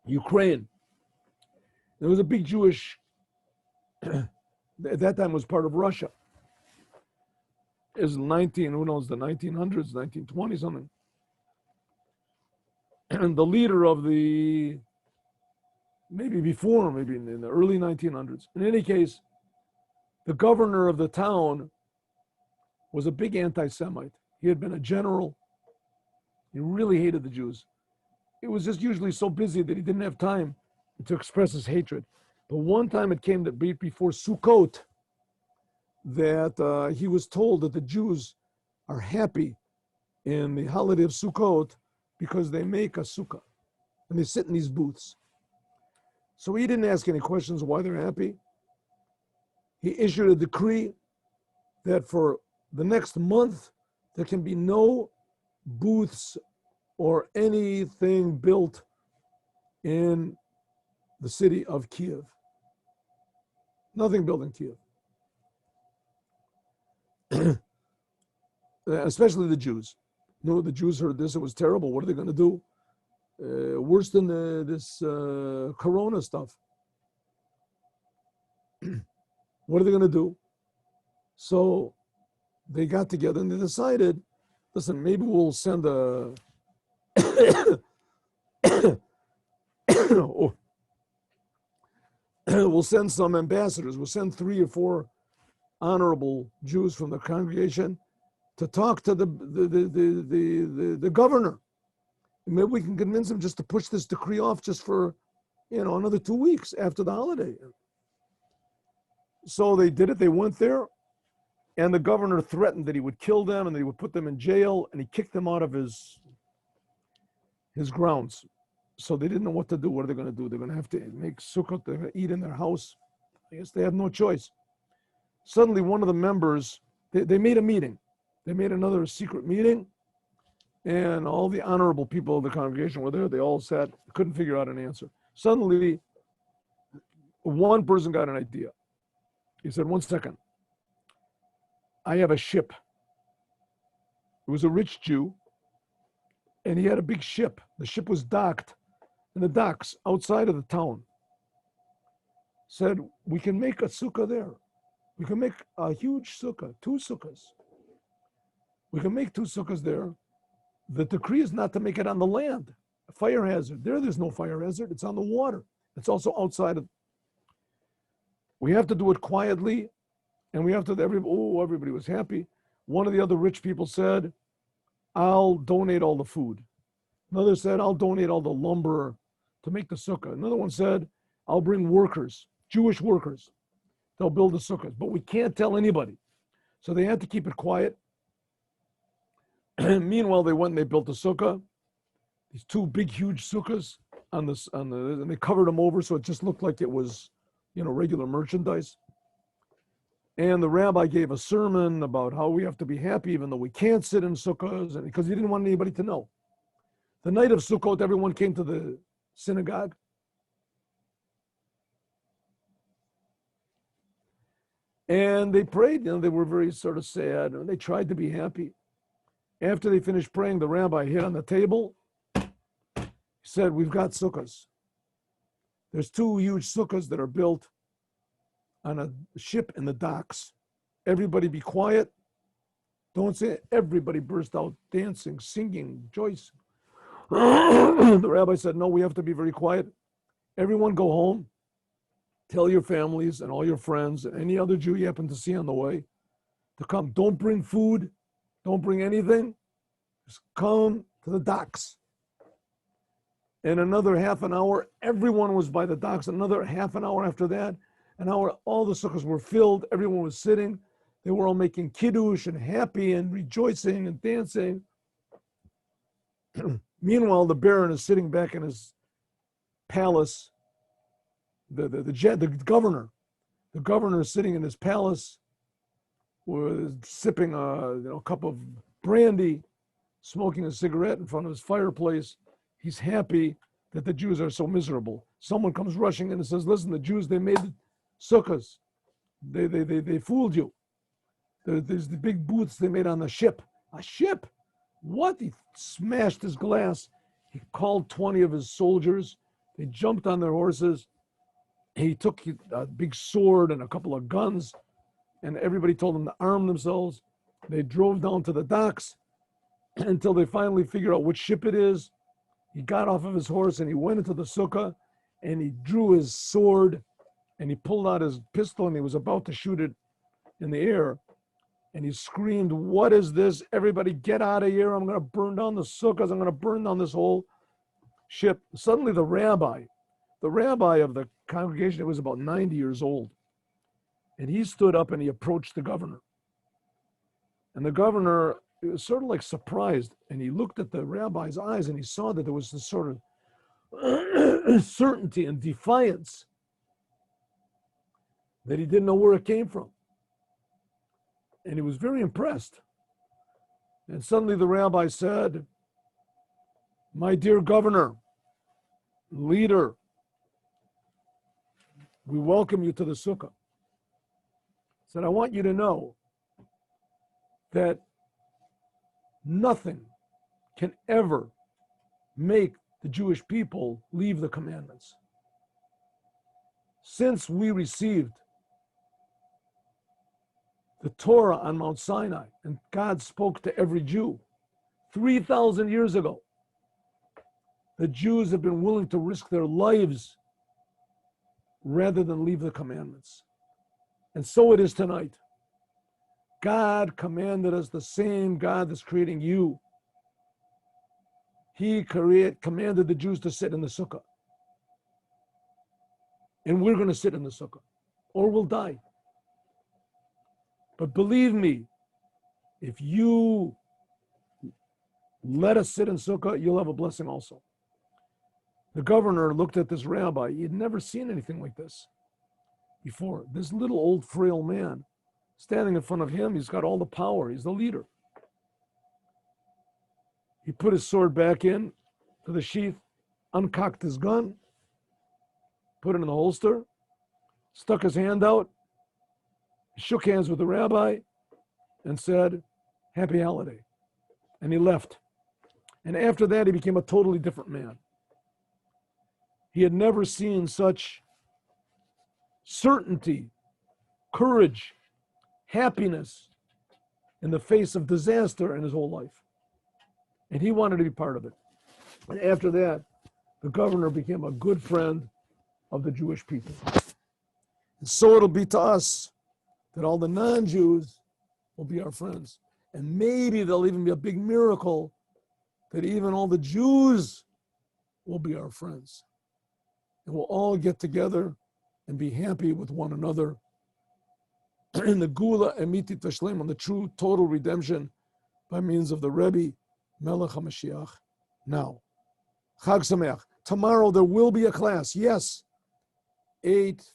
Ukraine. There was a big Jewish, at that time was part of Russia. It was 1900s, 1920 something. And the leader of maybe in the early 1900s. In any case, the governor of the town was a big anti-Semite. He had been a general. He really hated the Jews. It was just usually so busy that he didn't have time to express his hatred. But one time it came to be before Sukkot that he was told that the Jews are happy in the holiday of Sukkot because they make a sukkah and they sit in these booths. So he didn't ask any questions why they're happy. He issued a decree that for the next month there can be no booths or anything built in the city of Kiev. Nothing built in Kiev. Especially the Jews. No, the Jews heard this, it was terrible. What are they going to do? Worse than this corona stuff. What are they going to do? So they got together and they decided, listen, maybe we'll send a we'll send some ambassadors. We'll send 3 or 4 honorable Jews from the congregation to talk to the governor. Maybe we can convince him just to push this decree off just for, another 2 weeks after the holiday. So they did it. They went there, and the governor threatened that he would kill them and that he would put them in jail, and he kicked them out of his grounds. So they didn't know what to do. What are they going to do? They're going to have to make sukkot. They're going to eat in their house. I guess they had no choice. Suddenly, one of the members, they made a meeting. They made another secret meeting, and all the honorable people of the congregation were there. They all sat, couldn't figure out an answer. Suddenly, one person got an idea. He said, 1 second. I have a ship. It was a rich Jew, and he had a big ship. The ship was docked in the docks outside of the town. Said, we can make a sukkah there. We can make a huge sukkah, 2 sukkahs. We can make 2 sukkahs there. The decree is not to make it on the land. A fire hazard. There's no fire hazard. It's on the water. It's also outside of. We have to do it quietly, and we have to. Everybody was happy. One of the other rich people said, I'll donate all the food. Another said, I'll donate all the lumber to make the sukkah. Another one said, I'll bring workers, Jewish workers. They'll build the sukkahs, but we can't tell anybody. So they had to keep it quiet. Meanwhile, they went and they built the sukkah, these 2 big, huge sukkahs and they covered them over so it just looked like it was, regular merchandise. And the rabbi gave a sermon about how we have to be happy even though we can't sit in sukkahs, and because he didn't want anybody to know. The night of Sukkot, everyone came to the synagogue. And they prayed, they were very sort of sad, and they tried to be happy. After they finished praying, the rabbi hit on the table. He said, we've got sukkahs. There's 2 huge sukkahs that are built on a ship in the docks. Everybody be quiet. Don't say it. Everybody burst out dancing, singing, rejoicing. The rabbi said, no, we have to be very quiet. Everyone go home. Tell your families and all your friends and any other Jew you happen to see on the way to come. Don't bring food. Don't bring anything. Just come to the docks. In another half an hour, everyone was by the docks. Another half an hour after that, an hour, all the sukkahs were filled. Everyone was sitting. They were all making kiddush and happy and rejoicing and dancing. Meanwhile, the Baron is sitting back in his palace. The governor is sitting in his palace, was sipping a cup of brandy, smoking a cigarette in front of his fireplace. He's happy that the Jews are so miserable. Someone comes rushing in and says, listen, the Jews, they made sukkahs. They fooled you. There's the big booths they made on the ship. A ship? What? He smashed his glass. He called 20 of his soldiers. They jumped on their horses. He took a big sword and a couple of guns, and everybody told them to arm themselves. They drove down to the docks until they finally figured out which ship it is. He got off of his horse and he went into the sukkah and he drew his sword and he pulled out his pistol and he was about to shoot it in the air. And he screamed, "What is this? Everybody get out of here. I'm going to burn down the sukkahs. I'm going to burn down this whole ship." Suddenly the rabbi of the congregation, it was about 90 years old, and he stood up and he approached the governor. And the governor was sort of like surprised, and he looked at the rabbi's eyes and he saw that there was this sort of certainty and defiance that he didn't know where it came from. And he was very impressed. And suddenly the rabbi said, "My dear governor, leader, we welcome you to the sukkah." He said, "I want you to know that nothing can ever make the Jewish people leave the commandments. Since we received the Torah on Mount Sinai, and God spoke to every Jew 3,000 years ago, the Jews have been willing to risk their lives rather than leave the commandments. And so it is tonight. God commanded us, the same God that's creating you. He commanded the Jews to sit in the sukkah. And we're going to sit in the sukkah, or we'll die. But believe me, if you let us sit in sukkah, you'll have a blessing also." The governor looked at this rabbi. He had never seen anything like this before. This little old frail man standing in front of him, he's got all the power. He's the leader. He put his sword back in to the sheath, uncocked his gun, put it in the holster, stuck his hand out, shook hands with the rabbi, and said, "Happy holiday." And he left. And after that, he became a totally different man. He had never seen such certainty, courage, happiness in the face of disaster in his whole life. And he wanted to be part of it. And after that, the governor became a good friend of the Jewish people. And so it'll be to us that all the non-Jews will be our friends. And maybe there'll even be a big miracle that even all the Jews will be our friends. And we'll all get together and be happy with one another in the Gula Emitit Vashlem, on the true total redemption by means of the Rebbe, Melech HaMashiach. Now, Chag Sameach. Tomorrow there will be a class. Yes, 8